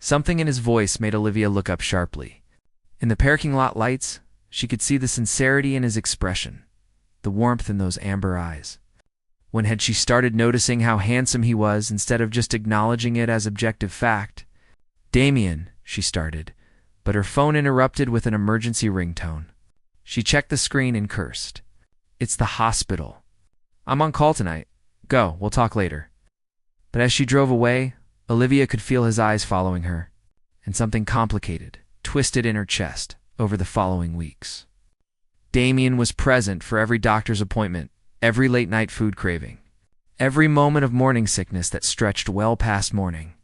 Something in his voice made Olivia look up sharply. In the parking lot lights, she could see the sincerity in his expression, the warmth in those amber eyes. When had she started noticing how handsome he was instead of just acknowledging it as objective fact? "Damien," she started, but her phone interrupted with an emergency ringtone. She checked the screen and cursed. "It's the hospital. I'm on call tonight. Go, we'll talk later." But as she drove away, Olivia could feel his eyes following her, and something complicated, twisted in her chest over the following weeks. Damien was present for every doctor's appointment, every late-night food craving, every moment of morning sickness that stretched well past morning.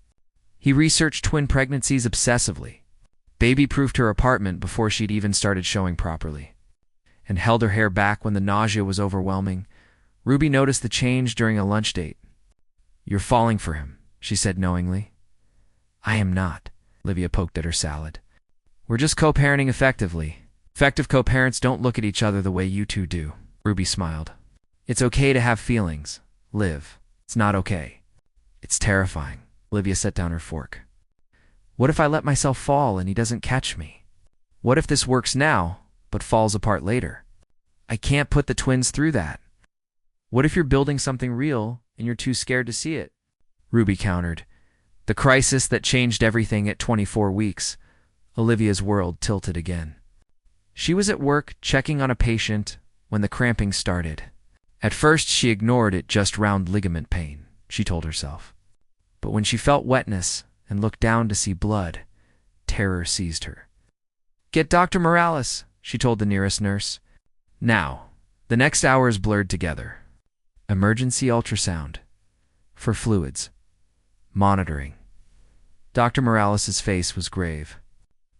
He researched twin pregnancies obsessively, baby-proofed her apartment before she'd even started showing properly, and held her hair back when the nausea was overwhelming. Ruby noticed the change during a lunch date. "You're falling for him," she said knowingly. "I am not," Olivia poked at her salad. "We're just co-parenting effectively. Effective co-parents don't look at each other the way you two do," Ruby smiled. "It's okay to have feelings. Liv. It's not okay. It's terrifying." Olivia set down her fork. "What if I let myself fall and he doesn't catch me? What if this works now, but falls apart later? I can't put the twins through that. What if you're building something real and you're too scared to see it?" Ruby countered. The crisis that changed everything at 24 weeks. Olivia's world tilted again. She was at work checking on a patient when the cramping started. At first she ignored it, just round ligament pain, she told herself. But when she felt wetness and looked down to see blood, terror seized her. "Get Dr. Morales," she told the nearest nurse. Now, the next hours blurred together. Emergency ultrasound. For fluids. Monitoring. Dr. Morales' face was grave.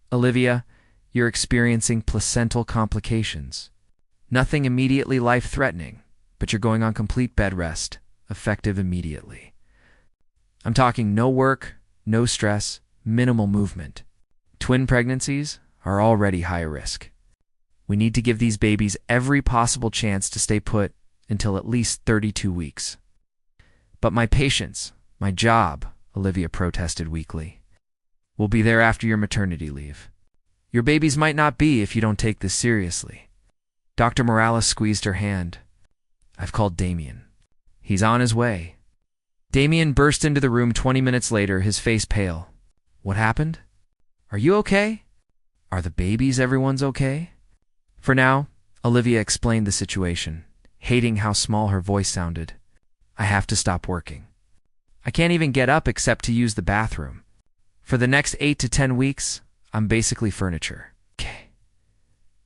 "Olivia, you're experiencing placental complications. Nothing immediately life-threatening, but you're going on complete bed rest, effective immediately. I'm talking no work, no stress, minimal movement. Twin pregnancies are already high risk. We need to give these babies every possible chance to stay put until at least 32 weeks. "But my patients, my job," Olivia protested weakly. "We'll be there after your maternity leave. Your babies might not be if you don't take this seriously." Dr. Morales squeezed her hand. "I've called Damien. He's on his way." Damien burst into the room 20 minutes later, his face pale. "What happened? Are you okay? Are the babies everyone's okay?" For now, Olivia explained the situation, hating how small her voice sounded. "I have to stop working. I can't even get up except to use the bathroom. For the next 8 to 10 weeks, I'm basically furniture." "Okay."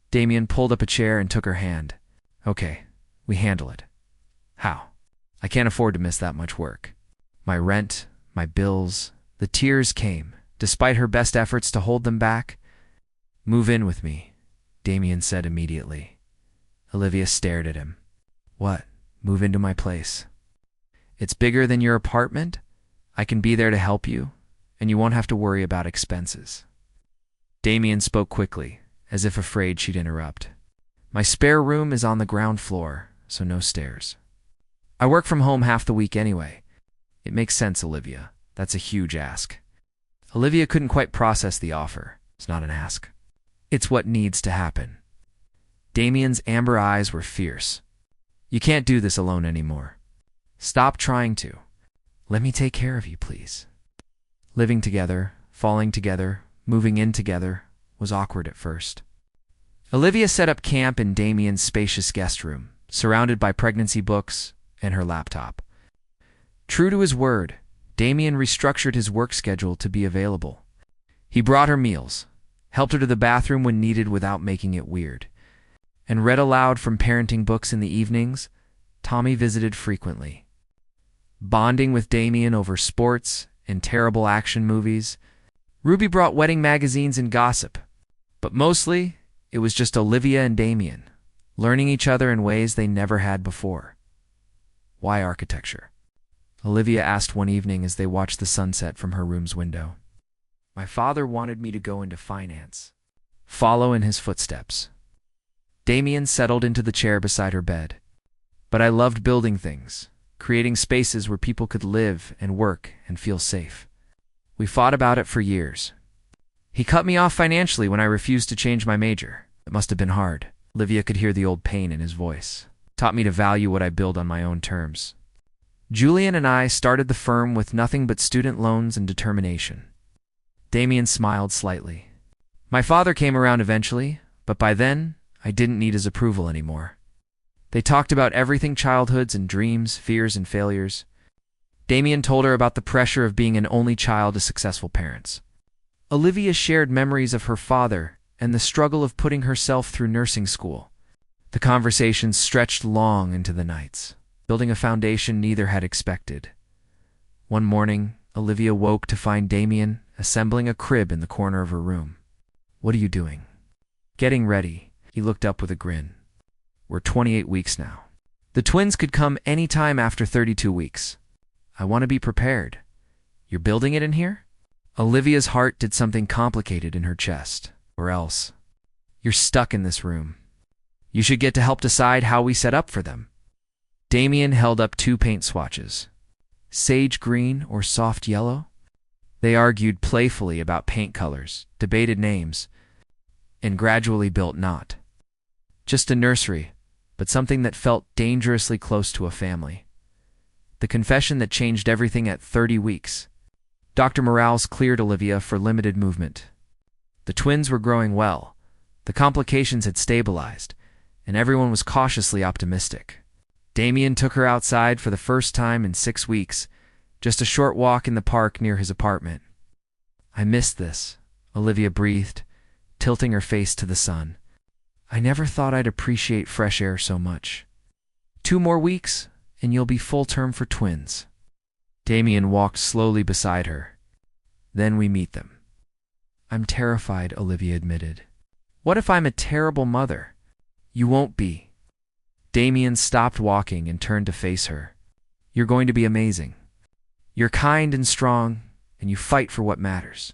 Damien pulled up a chair and took her hand. "Okay, we handle it." "How?" "I can't afford to miss that much work. My rent, my bills." The tears came, despite her best efforts to hold them back. "Move in with me," Damien said immediately. Olivia stared at him. "What? Move into my place?" "It's bigger than your apartment. I can be there to help you, and you won't have to worry about expenses." Damien spoke quickly, as if afraid she'd interrupt. "My spare room is on the ground floor, so no stairs. I work from home half the week anyway." "It makes sense, Olivia. That's a huge ask." Olivia couldn't quite process the offer. It's not an ask. It's what needs to happen. Damien's amber eyes were fierce. "You can't do this alone anymore. Stop trying to. Let me take care of you, please." Living together, falling together, moving in together was awkward at first. Olivia set up camp in Damien's spacious guest room, surrounded by pregnancy books and her laptop. True to his word, Damien restructured his work schedule to be available. He brought her meals, helped her to the bathroom when needed without making it weird, and read aloud from parenting books in the evenings. Tommy visited frequently, bonding with Damien over sports and terrible action movies. Ruby brought wedding magazines and gossip, but mostly it was just Olivia and Damien, learning each other in ways they never had before. "Why architecture?" Olivia asked one evening as they watched the sunset from her room's window. "My father wanted me to go into finance. Follow in his footsteps." Damien settled into the chair beside her bed. "But I loved building things, creating spaces where people could live and work and feel safe." We fought about it for years. He cut me off financially when I refused to change my major. It must have been hard. Olivia could hear the old pain in his voice. Taught me to value what I build on my own terms. Julian and I started the firm with nothing but student loans and determination. Damien smiled slightly. My father came around eventually, but by then, I didn't need his approval anymore. They talked about everything: childhoods and dreams, fears and failures. Damien told her about the pressure of being an only child to successful parents. Olivia shared memories of her father and the struggle of putting herself through nursing school. The conversations stretched long into the nights, building a foundation neither had expected. One morning, Olivia woke to find Damien assembling a crib in the corner of her room. "What are you doing?" "Getting ready." He looked up with a grin. "We're 28 weeks now. The twins could come any time after 32 weeks. I want to be prepared." "You're building it in here?" Olivia's heart did something complicated in her chest. "Or else, you're stuck in this room. You should get to help decide how we set up for them." Damien held up 2 paint swatches. Sage green or soft yellow? They argued playfully about paint colors, debated names, and gradually built not just a nursery, but something that felt dangerously close to a family. The confession that changed everything at 30 weeks. Dr. Morales cleared Olivia for limited movement. The twins were growing well. The complications had stabilized, and everyone was cautiously optimistic. Damien took her outside for the first time in 6 weeks, just a short walk in the park near his apartment. "I missed this," Olivia breathed, tilting her face to the sun. "I never thought I'd appreciate fresh air so much. 2 more weeks, and you'll be full term for twins." Damien walked slowly beside her. "Then we meet them." "I'm terrified," Olivia admitted. "What if I'm a terrible mother?" "You won't be." Damien stopped walking and turned to face her. "You're going to be amazing. You're kind and strong, and you fight for what matters.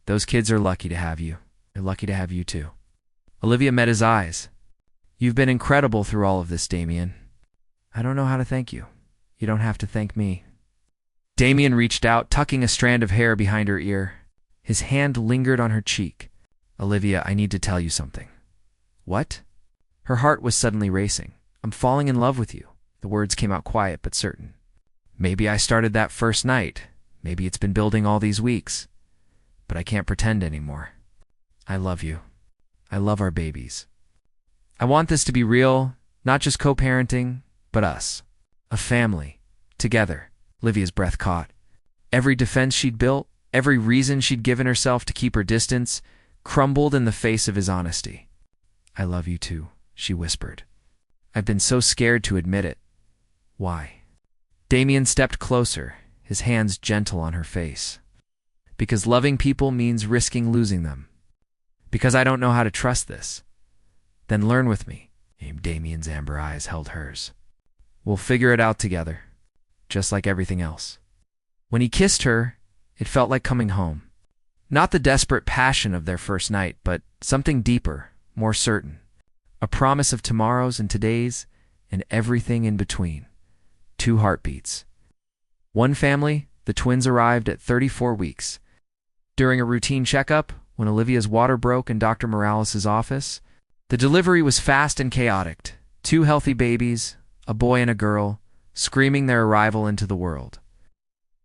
Those kids are lucky to have you. They're lucky to have you too." Olivia met his eyes. "You've been incredible through all of this, Damien. I don't know how to thank you. You don't have to thank me." Damien reached out, tucking a strand of hair behind her ear. His hand lingered on her cheek. "Olivia, I need to tell you something." "What?" Her heart was suddenly racing. "I'm falling in love with you." The words came out quiet but certain. "Maybe I started that first night. Maybe it's been building all these weeks. But I can't pretend anymore. I love you. I love our babies. I want this to be real, not just co-parenting, but us. A family. Together." Olivia's breath caught. Every defense she'd built, every reason she'd given herself to keep her distance, crumbled in the face of his honesty. "I love you too," she whispered. "I've been so scared to admit it." "Why?" Damien stepped closer, his hands gentle on her face. "Because loving people means risking losing them. Because I don't know how to trust this." "Then learn with me." Damien's amber eyes held hers. "We'll figure it out together, just like everything else." When he kissed her, it felt like coming home. Not the desperate passion of their first night, but something deeper, more certain. A promise of tomorrows and todays, and everything in between. 2 heartbeats. One family, the twins arrived at 34 weeks. During a routine checkup, when Olivia's water broke in Dr. Morales' office, the delivery was fast and chaotic. 2 healthy babies, a boy and a girl, screaming their arrival into the world.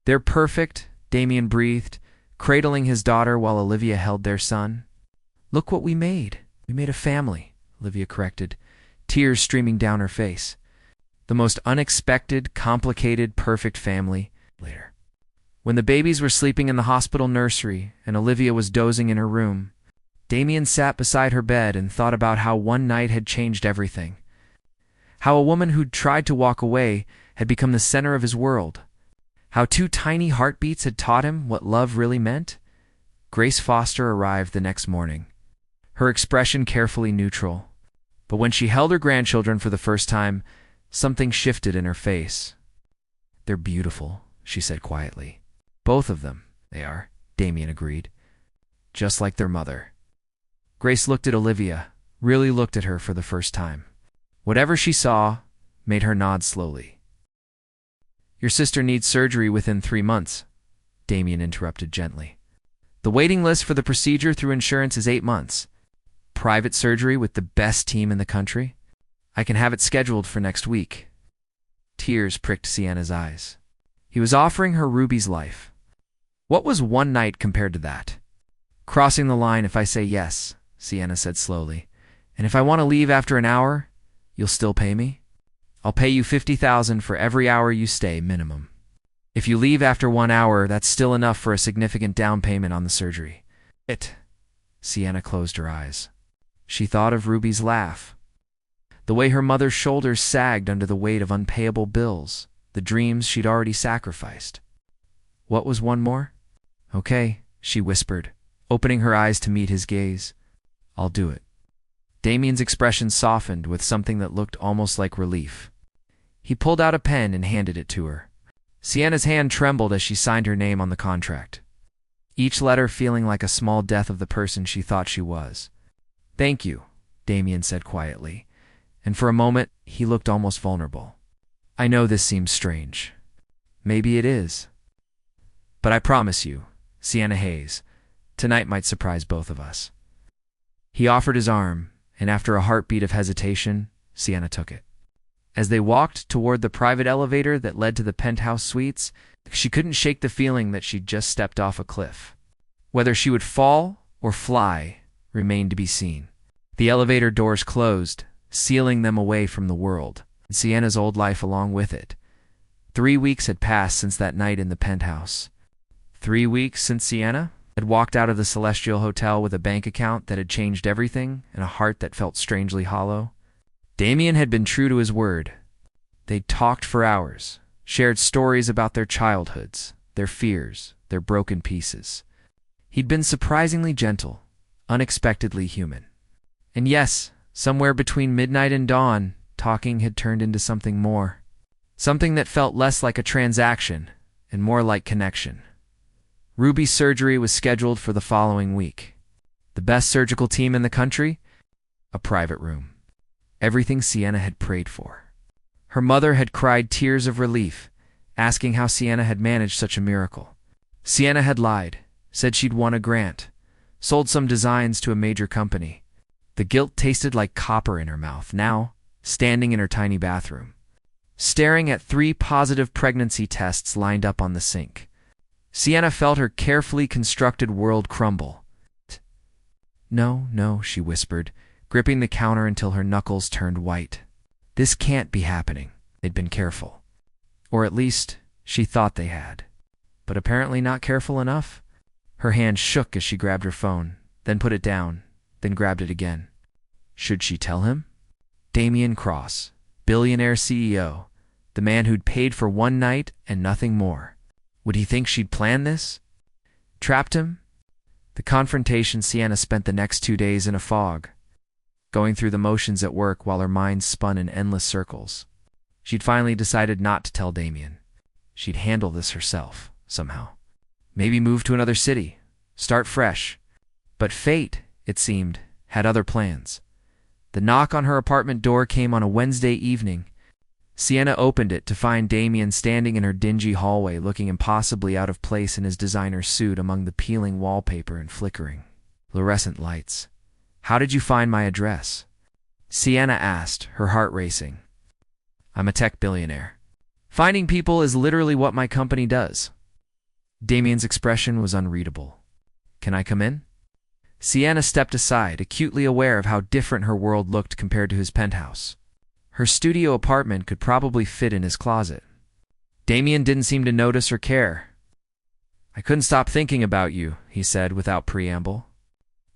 "They're perfect," Damien breathed, cradling his daughter while Olivia held their son. "Look what we made. We made a family," Olivia corrected, tears streaming down her face. "The most unexpected, complicated, perfect family." Later, when the babies were sleeping in the hospital nursery and Olivia was dozing in her room, Damien sat beside her bed and thought about how one night had changed everything. How a woman who'd tried to walk away had become the center of his world. How 2 tiny heartbeats had taught him what love really meant. Grace Foster arrived the next morning, her expression carefully neutral. But when she held her grandchildren for the first time, something shifted in her face. "They're beautiful," she said quietly. "Both of them, they are," Damien agreed. "Just like their mother." Grace looked at Olivia, really looked at her for the first time. Whatever she saw made her nod slowly. "Your sister needs surgery within 3 months," Damien interrupted gently. The waiting list for the procedure through insurance is 8 months. Private surgery with the best team in the country. I can have it scheduled for next week. Tears pricked Sienna's eyes. He was offering her Ruby's life. What was one night compared to that? Crossing the line if I say yes, Sienna said slowly. And if I want to leave after an hour, you'll still pay me? I'll pay you $50,000 for every hour you stay, minimum. If you leave after 1 hour, that's still enough for a significant down payment on the surgery. Sienna closed her eyes. She thought of Ruby's laugh. The way her mother's shoulders sagged under the weight of unpayable bills, the dreams she'd already sacrificed. What was one more? Okay, she whispered, opening her eyes to meet his gaze. I'll do it. Damien's expression softened with something that looked almost like relief. He pulled out a pen and handed it to her. Sienna's hand trembled as she signed her name on the contract, each letter feeling like a small death of the person she thought she was. Thank you, Damien said quietly, and for a moment he looked almost vulnerable. I know this seems strange. Maybe it is. But I promise you, Sienna Hayes, tonight might surprise both of us. He offered his arm, and after a heartbeat of hesitation, Sienna took it. As they walked toward the private elevator that led to the penthouse suites, she couldn't shake the feeling that she'd just stepped off a cliff. Whether she would fall or fly remained to be seen. The elevator doors closed, sealing them away from the world, and Sienna's old life along with it. 3 weeks had passed since that night in the penthouse. 3 weeks since Sienna had walked out of the Celestial Hotel with a bank account that had changed everything and a heart that felt strangely hollow. Damien had been true to his word. They'd talked for hours, shared stories about their childhoods, their fears, their broken pieces. He'd been surprisingly gentle, unexpectedly human. And yes, somewhere between midnight and dawn, talking had turned into something more. Something that felt less like a transaction and more like connection. Ruby's surgery was scheduled for the following week. The best surgical team in the country? A private room. Everything Sienna had prayed for. Her mother had cried tears of relief, asking how Sienna had managed such a miracle. Sienna had lied, said she'd won a grant, sold some designs to a major company. The guilt tasted like copper in her mouth, now, standing in her tiny bathroom, staring at 3 positive pregnancy tests lined up on the sink. Sienna felt her carefully constructed world crumble. No, she whispered, gripping the counter until her knuckles turned white. This can't be happening. They'd been careful. Or at least, she thought they had. But apparently not careful enough. Her hand shook as she grabbed her phone, then put it down, then grabbed it again. Should she tell him? Damien Cross, Billionaire CEO, the man who'd paid for one night and nothing more. Would he think she'd planned this? Trapped him? The confrontation Sienna spent the next 2 days in a fog, going through the motions at work while her mind spun in endless circles. She'd finally decided not to tell Damien. She'd handle this herself, somehow. Maybe move to another city, start fresh. But fate, it seemed, had other plans. The knock on her apartment door came on a Wednesday evening. Sienna opened it to find Damien standing in her dingy hallway, looking impossibly out of place in his designer suit among the peeling wallpaper and flickering fluorescent lights. How did you find my address? Sienna asked, her heart racing. I'm a tech billionaire. Finding people is literally what my company does. Damien's expression was unreadable. Can I come in? Sienna stepped aside, acutely aware of how different her world looked compared to his penthouse. Her studio apartment could probably fit in his closet. Damien didn't seem to notice or care. I couldn't stop thinking about you, he said without preamble.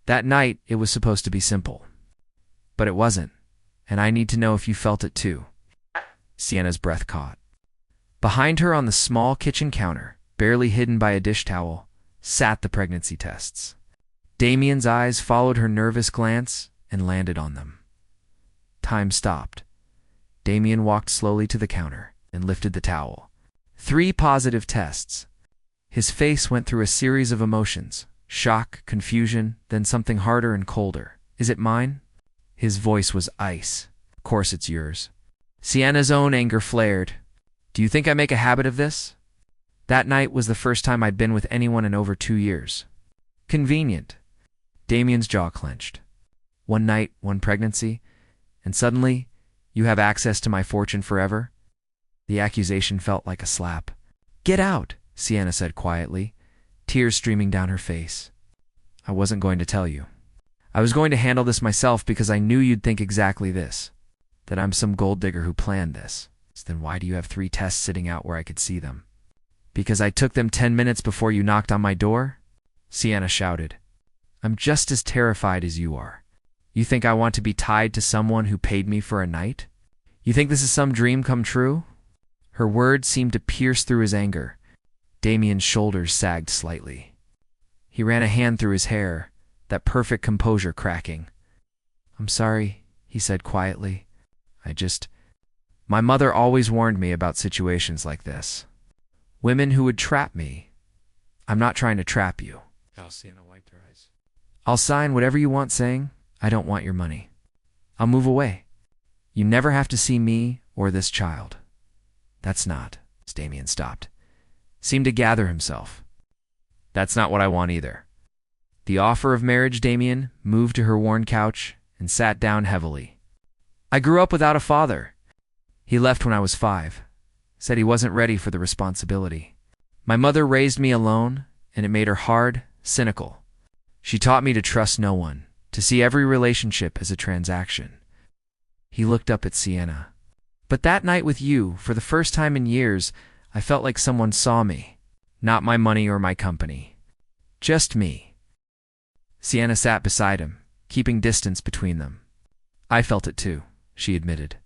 That night, it was supposed to be simple. But it wasn't, and I need to know if you felt it too. Sienna's breath caught. Behind her on the small kitchen counter, barely hidden by a dish towel, sat the pregnancy tests. Damien's eyes followed her nervous glance and landed on them. Time stopped. Damien walked slowly to the counter and lifted the towel. 3 positive tests. His face went through a series of emotions. Shock, confusion, then something harder and colder. Is it mine? His voice was ice. Of course it's yours. Sienna's own anger flared. Do you think I make a habit of this? That night was the first time I'd been with anyone in over 2 years. Convenient. Damien's jaw clenched. One night, one pregnancy, and suddenly, you have access to my fortune forever? The accusation felt like a slap. Get out, Sienna said quietly, tears streaming down her face. I wasn't going to tell you. I was going to handle this myself because I knew you'd think exactly this, that I'm some gold digger who planned this. Then why do you have 3 tests sitting out where I could see them? Because I took them 10 minutes before you knocked on my door? Sienna shouted. I'm just as terrified as you are. You think I want to be tied to someone who paid me for a night? You think this is some dream come true? Her words seemed to pierce through his anger. Damien's shoulders sagged slightly. He ran a hand through his hair, that perfect composure cracking. I'm sorry, he said quietly. My mother always warned me about situations like this. Women who would trap me. I'm not trying to trap you. Sienna wiped her eyes. I'll sign whatever you want saying, I don't want your money. I'll move away. You never have to see me or this child. That's not. Damien stopped. Seemed to gather himself. That's not what I want either. The offer of marriage, Damien moved to her worn couch and sat down heavily. I grew up without a father. He left when I was 5. Said he wasn't ready for the responsibility. My mother raised me alone, and it made her hard, cynical. She taught me to trust no one, to see every relationship as a transaction. He looked up at Sienna. But that night with you, for the first time in years, I felt like someone saw me. Not my money or my company. Just me. Sienna sat beside him, keeping distance between them. I felt it too, she admitted.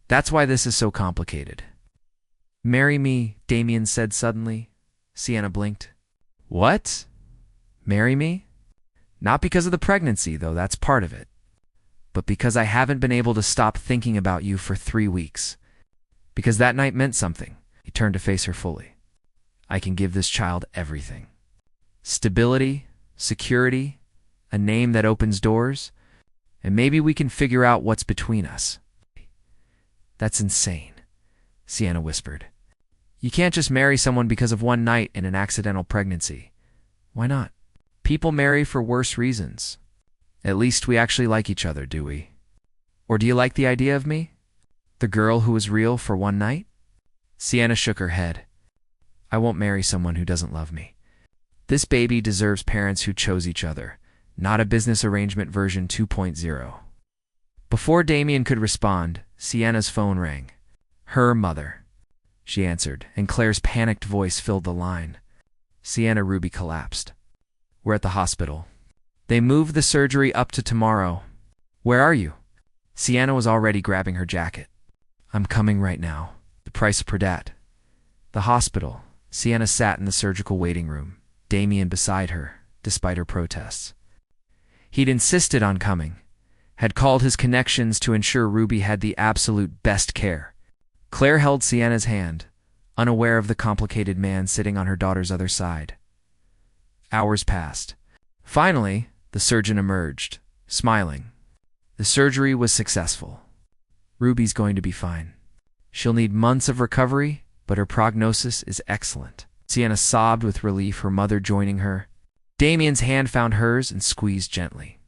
That's why this is so complicated. Marry me, Damien said suddenly. Sienna blinked. What? Marry me? Not because of the pregnancy, though that's part of it. But because I haven't been able to stop thinking about you for 3 weeks. Because that night meant something. He turned to face her fully. I can give this child everything. Stability, security, a name that opens doors, and maybe we can figure out what's between us. That's insane, Sienna whispered. You can't just marry someone because of one night and an accidental pregnancy. Why not? People marry for worse reasons. At least we actually like each other, do we? Or do you like the idea of me? The girl who was real for one night? Sienna shook her head. I won't marry someone who doesn't love me. This baby deserves parents who chose each other, not a business arrangement version 2.0. Before Damien could respond, Sienna's phone rang. Her mother, she answered, and Claire's panicked voice filled the line. Sienna Ruby collapsed. We're at the hospital. They moved the surgery up to tomorrow. Where are you? Sienna was already grabbing her jacket. I'm coming right now. The price per dat. The hospital. Sienna sat in the surgical waiting room, Damien beside her, despite her protests. He'd insisted on coming, had called his connections to ensure Ruby had the absolute best care. Claire held Sienna's hand, unaware of the complicated man sitting on her daughter's other side. Hours passed. Finally, the surgeon emerged, smiling. The surgery was successful. Ruby's going to be fine. She'll need months of recovery, but her prognosis is excellent. Sienna sobbed with relief, her mother joining her. Damien's hand found hers and squeezed gently.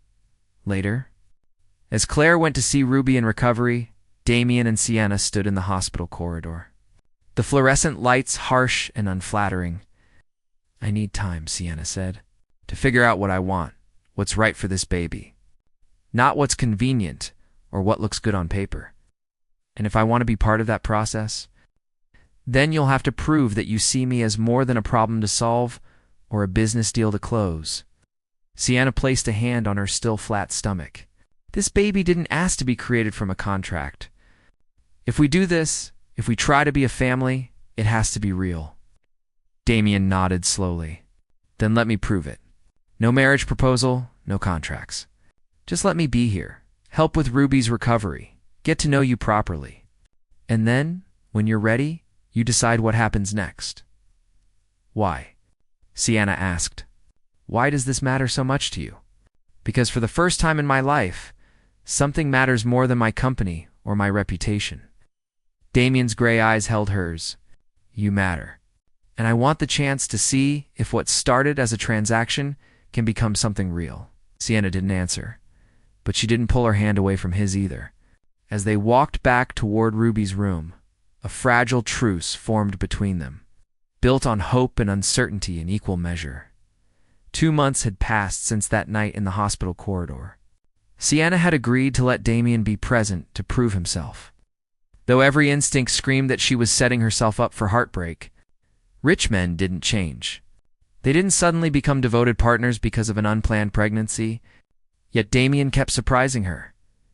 Later, as Claire went to see Ruby in recovery, Damien and Sienna stood in the hospital corridor. The fluorescent lights harsh and unflattering. I need time, Sienna said, to figure out what I want, what's right for this baby. Not what's convenient or what looks good on paper. And if I want to be part of that process, then you'll have to prove that you see me as more than a problem to solve or a business deal to close. Sienna placed a hand on her still flat stomach. This baby didn't ask to be created from a contract. If we do this, if we try to be a family, it has to be real. Damien nodded slowly. Then let me prove it. No marriage proposal, no contracts. Just let me be here, help with Ruby's recovery, get to know you properly. And then, when you're ready, you decide what happens next. Why? Sienna asked. Why does this matter so much to you? Because for the first time in my life, something matters more than my company or my reputation. Damien's gray eyes held hers. You matter. And I want the chance to see if what started as a transaction can become something real." Sienna didn't answer, but she didn't pull her hand away from his either. As they walked back toward Ruby's room, a fragile truce formed between them, built on hope and uncertainty in equal measure. 2 months had passed since that night in the hospital corridor. Sienna had agreed to let Damien be present to prove himself. Though every instinct screamed that she was setting herself up for heartbreak, rich men didn't change. They didn't suddenly become devoted partners because of an unplanned pregnancy, yet Damien kept surprising her.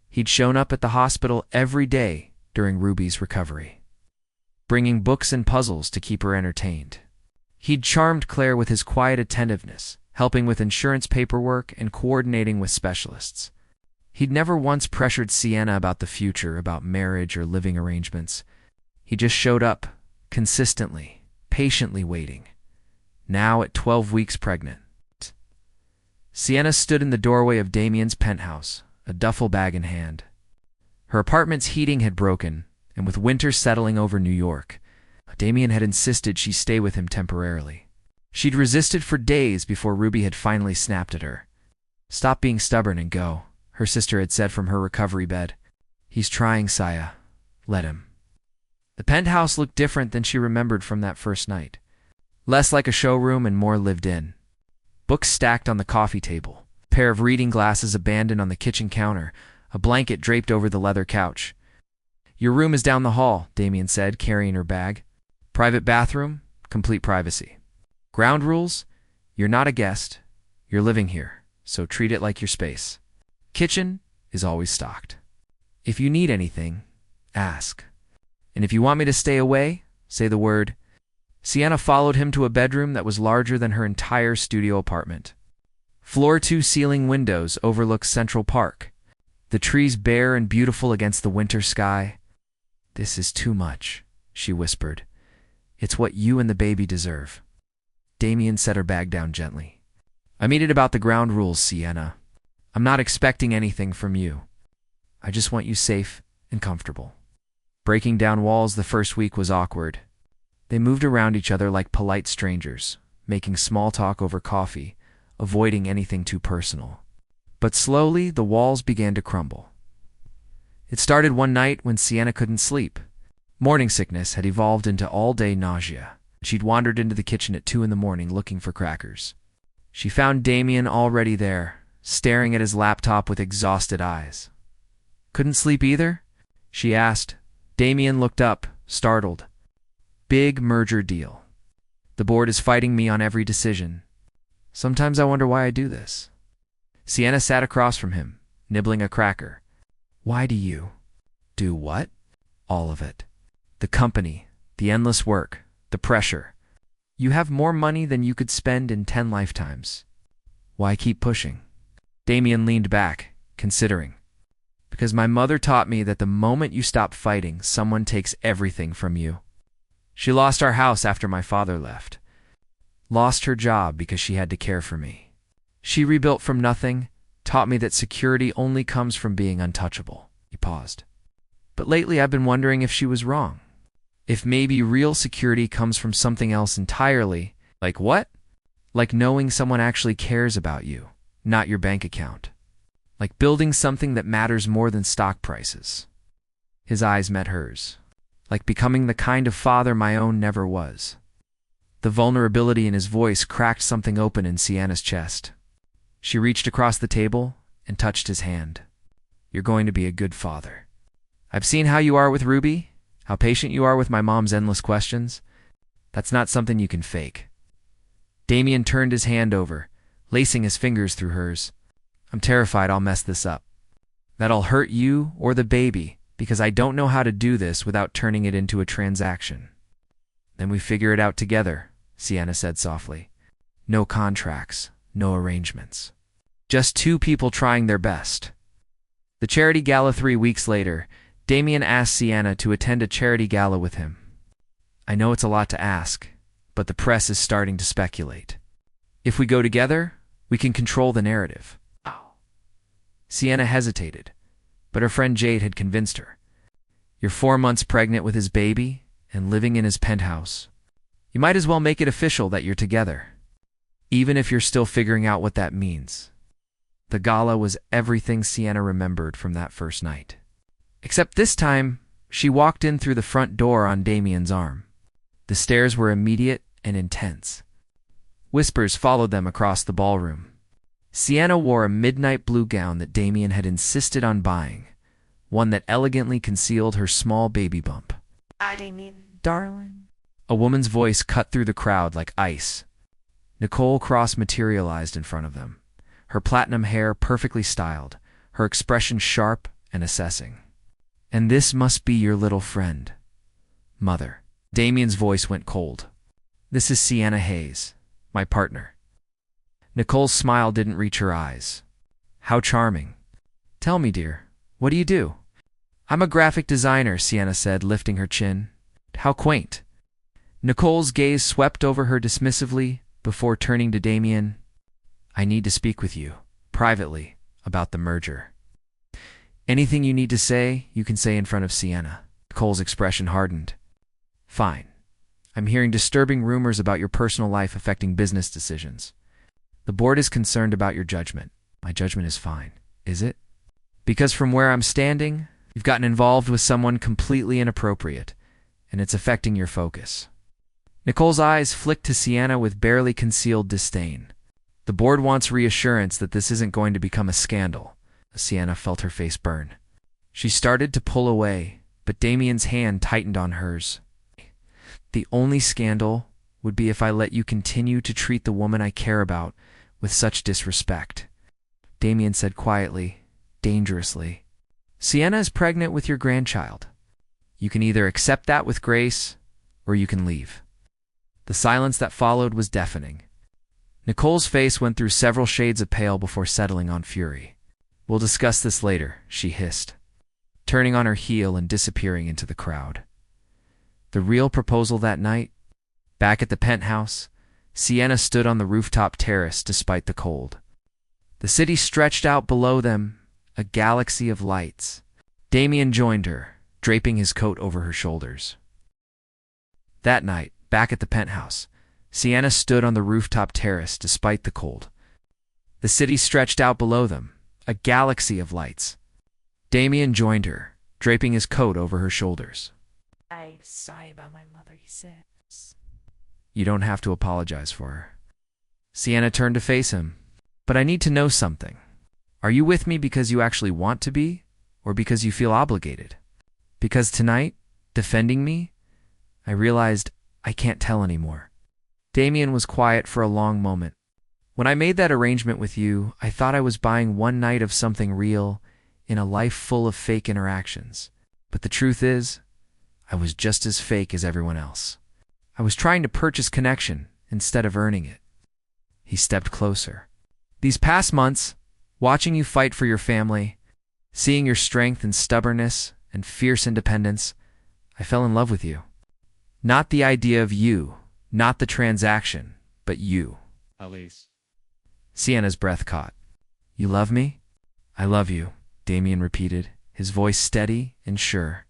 He'd shown up at the hospital every day during Ruby's recovery, bringing books and puzzles to keep her entertained. He'd charmed Claire with his quiet attentiveness, helping with insurance paperwork and coordinating with specialists. He'd never once pressured Sienna about the future, about marriage or living arrangements. He just showed up, consistently, patiently waiting. Now at 12 weeks pregnant. Sienna stood in the doorway of Damien's penthouse, a duffel bag in hand. Her apartment's heating had broken, and with winter settling over New York, Damien had insisted she stay with him temporarily. She'd resisted for days before Ruby had finally snapped at her. "Stop being stubborn and go," her sister had said from her recovery bed. "He's trying, Saya. Let him." The penthouse looked different than she remembered from that first night. Less like a showroom and more lived in. Books stacked on the coffee table, a pair of reading glasses abandoned on the kitchen counter, a blanket draped over the leather couch. "Your room is down the hall," Damien said, carrying her bag. "Private bathroom, complete privacy. Ground rules, you're not a guest, you're living here, so treat it like your space. Kitchen is always stocked. If you need anything, ask. And if you want me to stay away, say the word." Sienna followed him to a bedroom that was larger than her entire studio apartment. Floor-to-ceiling windows overlook Central Park, the trees bare and beautiful against the winter sky. "This is too much," she whispered. "It's what you and the baby deserve." Damien set her bag down gently. "I made it about the ground rules, Sienna. I'm not expecting anything from you. I just want you safe and comfortable." Breaking down walls the first week was awkward. They moved around each other like polite strangers, making small talk over coffee, avoiding anything too personal. But slowly, the walls began to crumble. It started one night when Sienna couldn't sleep. Morning sickness had evolved into all-day nausea. She'd wandered into the kitchen at 2 a.m. looking for crackers. She found Damien already there, staring at his laptop with exhausted eyes. "Couldn't sleep either?" she asked. Damien looked up, startled. "Big merger deal. The board is fighting me on every decision. Sometimes I wonder why I do this." Sienna sat across from him, nibbling a cracker. "Why do you?" "Do what?" "All of it. The company, the endless work, the pressure. You have more money than you could spend in 10 lifetimes. Why keep pushing?" Damien leaned back, considering. "Because my mother taught me that the moment you stop fighting, someone takes everything from you. She lost our house after my father left. Lost her job because she had to care for me. She rebuilt from nothing, taught me that security only comes from being untouchable." He paused. "But lately I've been wondering if she was wrong. If maybe real security comes from something else entirely." "Like what?" "Like knowing someone actually cares about you, not your bank account. Like building something that matters more than stock prices." His eyes met hers. "Like becoming the kind of father my own never was." The vulnerability in his voice cracked something open in Sienna's chest. She reached across the table and touched his hand. "You're going to be a good father. I've seen how you are with Ruby, how patient you are with my mom's endless questions. That's not something you can fake." Damien turned his hand over, lacing his fingers through hers. "I'm terrified I'll mess this up. That I'll hurt you or the baby, because I don't know how to do this without turning it into a transaction." "Then we figure it out together," Sienna said softly. "No contracts, no arrangements. Just 2 people trying their best." The charity gala 3 weeks later, Damien asked Sienna to attend a charity gala with him. "I know it's a lot to ask, but the press is starting to speculate. If we go together, we can control the narrative." Sienna hesitated, but her friend Jade had convinced her. "You're 4 months pregnant with his baby and living in his penthouse. You might as well make it official that you're together, even if you're still figuring out what that means. The gala was everything Sienna remembered from that first night. Except this time, she walked in through the front door on Damien's arm. The stares were immediate and intense. Whispers followed them across the ballroom. Sienna wore a midnight blue gown that Damien had insisted on buying, one that elegantly concealed her small baby bump. Damien, darling. A woman's voice cut through the crowd like ice. Nicole Cross materialized in front of them, her platinum hair perfectly styled, her expression sharp and assessing. And this must be your little friend, Mother. Damien's voice went cold. This is Sienna Hayes, my partner. Nicole's smile didn't reach her eyes. How charming. Tell me, dear, what do you do? I'm a graphic designer, Sienna said, lifting her chin. How quaint. Nicole's gaze swept over her dismissively before turning to Damien. I need to speak with you, privately, about the merger. Anything you need to say, you can say in front of Sienna. Nicole's expression hardened. Fine. I'm hearing disturbing rumors about your personal life affecting business decisions. The board is concerned about your judgment. My judgment is fine. Is it? Because from where I'm standing, you've gotten involved with someone completely inappropriate, and it's affecting your focus. Nicole's eyes flicked to Sienna with barely concealed disdain. The board wants reassurance that this isn't going to become a scandal. Sienna felt her face burn. She started to pull away, but Damien's hand tightened on hers. The only scandal would be if I let you continue to treat the woman I care about with such disrespect. Damien said quietly, dangerously, Sienna is pregnant with your grandchild. You can either accept that with grace, or you can leave. The silence that followed was deafening. Nicole's face went through several shades of pale before settling on fury. We'll discuss this later, she hissed, turning on her heel and disappearing into the crowd. The real proposal that night? Back at the penthouse, Sienna stood on the rooftop terrace despite the cold. The city stretched out below them, a galaxy of lights. Damien joined her, draping his coat over her shoulders. That night, back at the penthouse, Sienna stood on the rooftop terrace despite the cold. The city stretched out below them, a galaxy of lights. Damien joined her, draping his coat over her shoulders. I'm sorry about my mother, he said. You don't have to apologize for her. Sienna turned to face him. But I need to know something. Are you with me because you actually want to be, or because you feel obligated? Because tonight, defending me, I realized I can't tell anymore. Damien was quiet for a long moment. When I made that arrangement with you, I thought I was buying one night of something real in a life full of fake interactions. But the truth is, I was just as fake as everyone else. I was trying to purchase connection instead of earning it. He stepped closer. These past months, watching you fight for your family, seeing your strength and stubbornness and fierce independence, I fell in love with you. Not the idea of you, not the transaction, but you. Elise. Sienna's breath caught. You love me? I love you, Damien repeated, his voice steady and sure.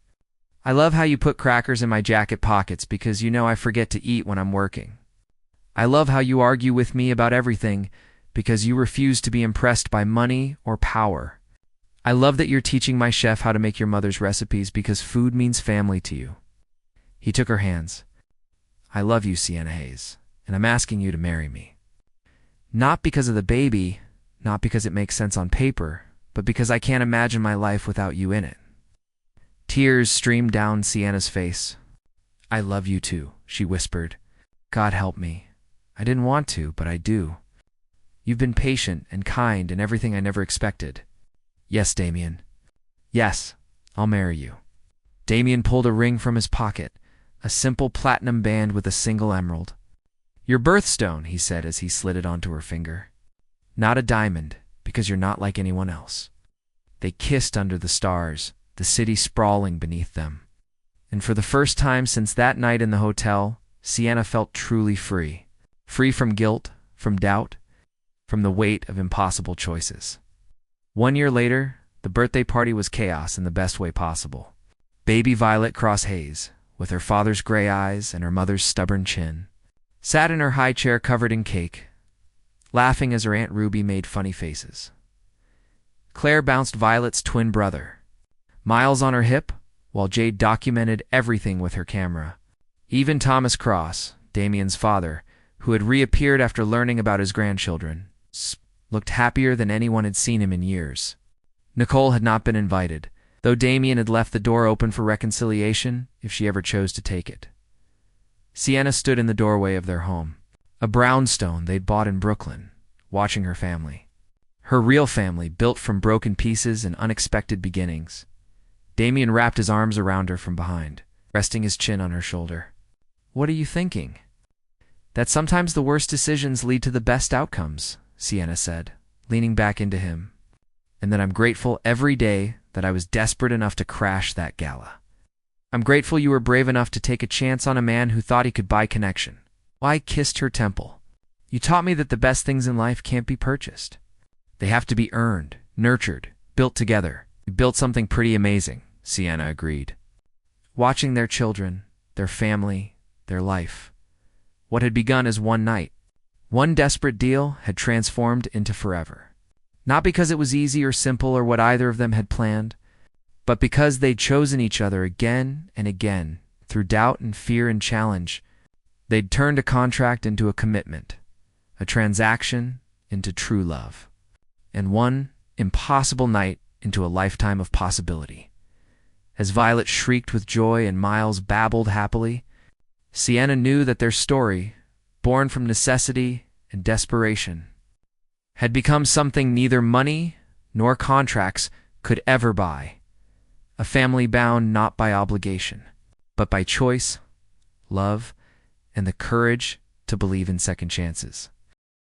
I love how you put crackers in my jacket pockets because you know I forget to eat when I'm working. I love how you argue with me about everything because you refuse to be impressed by money or power. I love that you're teaching my chef how to make your mother's recipes because food means family to you. He took her hands. I love you, Sienna Hayes, and I'm asking you to marry me. Not because of the baby, not because it makes sense on paper, but because I can't imagine my life without you in it. Tears streamed down Sienna's face. I love you too, she whispered. God help me. I didn't want to, but I do. You've been patient and kind and everything I never expected. Yes, Damien. Yes, I'll marry you. Damien pulled a ring from his pocket, a simple platinum band with a single emerald. Your birthstone, he said as he slid it onto her finger. Not a diamond, because you're not like anyone else. They kissed under the stars, the city sprawling beneath them. And for the first time since that night in the hotel, Sienna felt truly free. Free from guilt, from doubt, from the weight of impossible choices. 1 year later, the birthday party was chaos in the best way possible. Baby Violet Cross Hayes, with her father's gray eyes and her mother's stubborn chin, sat in her high chair covered in cake, laughing as her Aunt Ruby made funny faces. Claire bounced Violet's twin brother, Miles, on her hip, while Jade documented everything with her camera. Even Thomas Cross, Damien's father, who had reappeared after learning about his grandchildren, looked happier than anyone had seen him in years. Nicole had not been invited, though Damien had left the door open for reconciliation if she ever chose to take it. Sienna stood in the doorway of their home, a brownstone they'd bought in Brooklyn, watching her family. Her real family, built from broken pieces and unexpected beginnings. Damien wrapped his arms around her from behind, resting his chin on her shoulder. "What are you thinking?" "That sometimes the worst decisions lead to the best outcomes," Sienna said, leaning back into him. "And that I'm grateful every day that I was desperate enough to crash that gala. I'm grateful you were brave enough to take a chance on a man who thought he could buy connection." I kissed her temple. "You taught me that the best things in life can't be purchased. They have to be earned, nurtured, built together." "You built something pretty amazing," Sienna agreed. Watching their children, their family, their life. What had begun as one night, one desperate deal, had transformed into forever. Not because it was easy or simple or what either of them had planned, but because they'd chosen each other again and again, through doubt and fear and challenge. They'd turned a contract into a commitment, a transaction into true love, and one impossible night into a lifetime of possibility. As Violet shrieked with joy and Miles babbled happily, Sienna knew that their story, born from necessity and desperation, had become something neither money nor contracts could ever buy. A family bound not by obligation, but by choice, love, and the courage to believe in second chances.